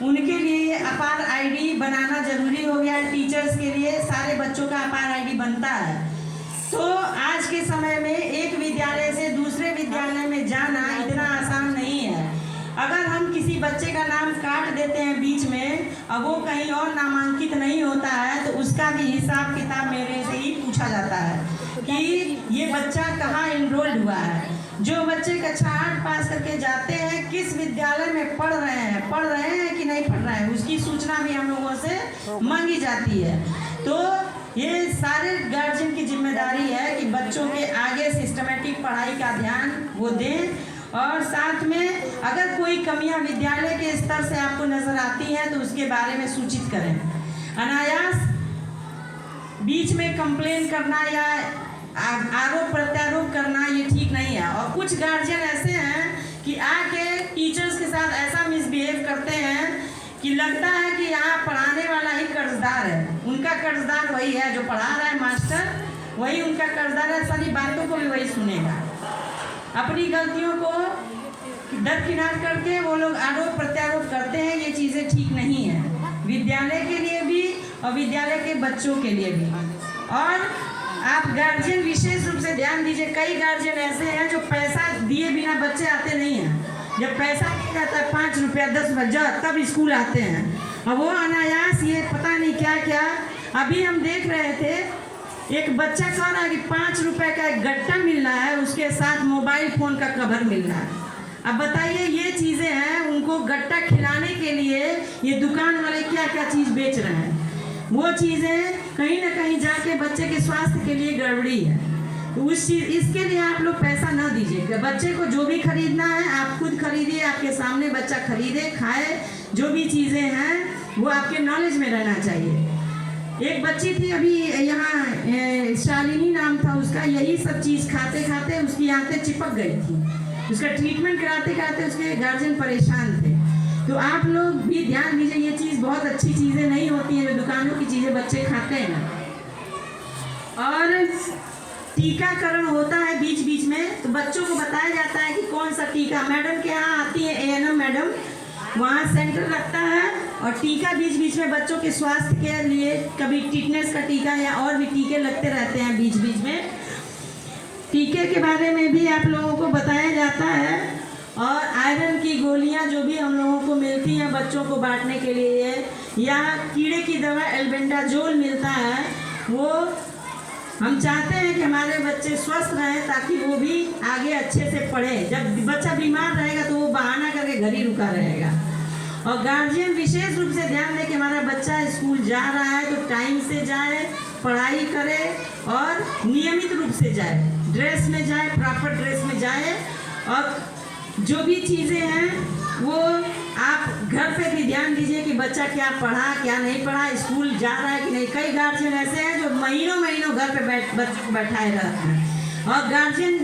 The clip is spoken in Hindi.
उनके लिए अपार आईडी बनाना जरूरी हो गया है। टीचर्स के लिए सारे बच्चों का अपार आईडी बनता है। तो आज के समय में एक विद्यालय से दूसरे विद्यालय में जाना इतना आसान नहीं है। अगर हम किसी बच्चे का नाम काट देते हैं बीच में, अब वो कहीं और नामांकित नहीं होता है, तो उसका भी हिसाब किताब मेरे से ही पूछा जाता है कि ये बच्चा कहाँ इनरोल्ड हुआ है। जो बच्चे कक्षा 8 पास करके जाते हैं, किस विद्यालय में पढ़ रहे हैं कि नहीं पढ़ रहे हैं, उसकी सूचना भी हम लोगों से मांगी जाती है। तो ये सारे गार्जियन की जिम्मेदारी है कि बच्चों के आगे सिस्टमेटिक पढ़ाई का ध्यान वो दें, और साथ में अगर कोई कमियां विद्यालय के स्तर से आपको नजर आती हैं तो उसके बारे में सूचित करें। अनायास बीच में कंप्लेन करना या आरोप प्रत्यारोप करना ये ठीक नहीं है। और कुछ गार्जियन ऐसे हैं कि आके टीचर्स के साथ ऐसा मिसबिहेव करते हैं कि लगता है कि यहाँ पढ़ाने वाला ही कर्जदार है। उनका कर्जदार वही है जो पढ़ा रहा है, मास्टर वही उनका कर्जदार है, सारी बातों को भी वही सुनेगा। अपनी गलतियों को दरकिनार करके वो लोग आरोप प्रत्यारोप करते हैं। ये चीज़ें ठीक नहीं है, विद्यालय के लिए भी और विद्यालय के बच्चों के लिए भी। और आप गार्जियन विशेष रूप से ध्यान दीजिए, कई गार्जियन ऐसे हैं जो पैसा दिए बिना बच्चे आते नहीं हैं। जब पैसा दिया जाता है 5 रुपया 10 रुपया तब स्कूल आते हैं, और वो अनायास ये पता नहीं क्या क्या। अभी हम देख रहे थे एक बच्चा कह रहा है कि 5 रुपए का एक गट्टा मिल रहा है, उसके साथ मोबाइल फ़ोन का कवर मिल रहा है। अब बताइए, ये चीज़ें हैं, उनको गट्टा खिलाने के लिए ये दुकान वाले क्या क्या चीज़ बेच रहे हैं। वो चीज़ें कहीं ना कहीं जाके बच्चे के स्वास्थ्य के लिए गड़बड़ी है। तो उस चीज़ इसके लिए आप लोग पैसा ना दीजिए। बच्चे को जो भी खरीदना है आप खुद खरीदिए, आपके सामने बच्चा खरीदे खाए। जो भी चीज़ें हैं वो आपके नॉलेज में रहना चाहिए। एक बच्ची थी अभी यहाँ, शालिनी नाम था उसका, यही सब चीज़ खाते खाते उसकी आंतें चिपक गई थी। उसका ट्रीटमेंट कराते कराते उसके गार्जियन परेशान थे। तो आप लोग भी ध्यान दीजिए, ये चीज़ बहुत अच्छी चीज़ें नहीं होती हैं जो दुकानों की चीज़ें बच्चे खाते हैं। और टीकाकरण होता है बीच बीच में, तो बच्चों को बताया जाता है कि कौन सा टीका। मैडम के यहाँ आती है ANM मैडम, वहाँ सेंटर लगता है और टीका बीच बीच में बच्चों के स्वास्थ्य के लिए, कभी टिटनेस का टीका या और भी टीके लगते रहते हैं बीच बीच में। टीके के बारे में भी आप लोगों को बताया जाता है। और आयरन की गोलियां जो भी हम लोगों को मिलती हैं बच्चों को बांटने के लिए, या कीड़े की दवा एल्बेंडाजोल मिलता है, वो हम चाहते हैं कि हमारे बच्चे स्वस्थ रहें ताकि वो भी आगे अच्छे से पढ़े। जब बच्चा बीमार रहेगा तो वो बहाना करके घर ही रुका रहेगा। और गार्जियन विशेष रूप से ध्यान दें कि हमारा बच्चा स्कूल जा रहा है तो टाइम से जाए, पढ़ाई करे और नियमित रूप से जाए, ड्रेस में जाए, प्रॉपर ड्रेस में जाए। और जो भी चीज़ें हैं वो आप घर पे भी ध्यान दीजिए कि बच्चा क्या पढ़ा क्या नहीं पढ़ा, स्कूल जा रहा है कि नहीं। कई गार्जियन ऐसे हैं जो महीनों महीनों घर पे बच्चों को बैठाए रहते हैं। और गार्जियन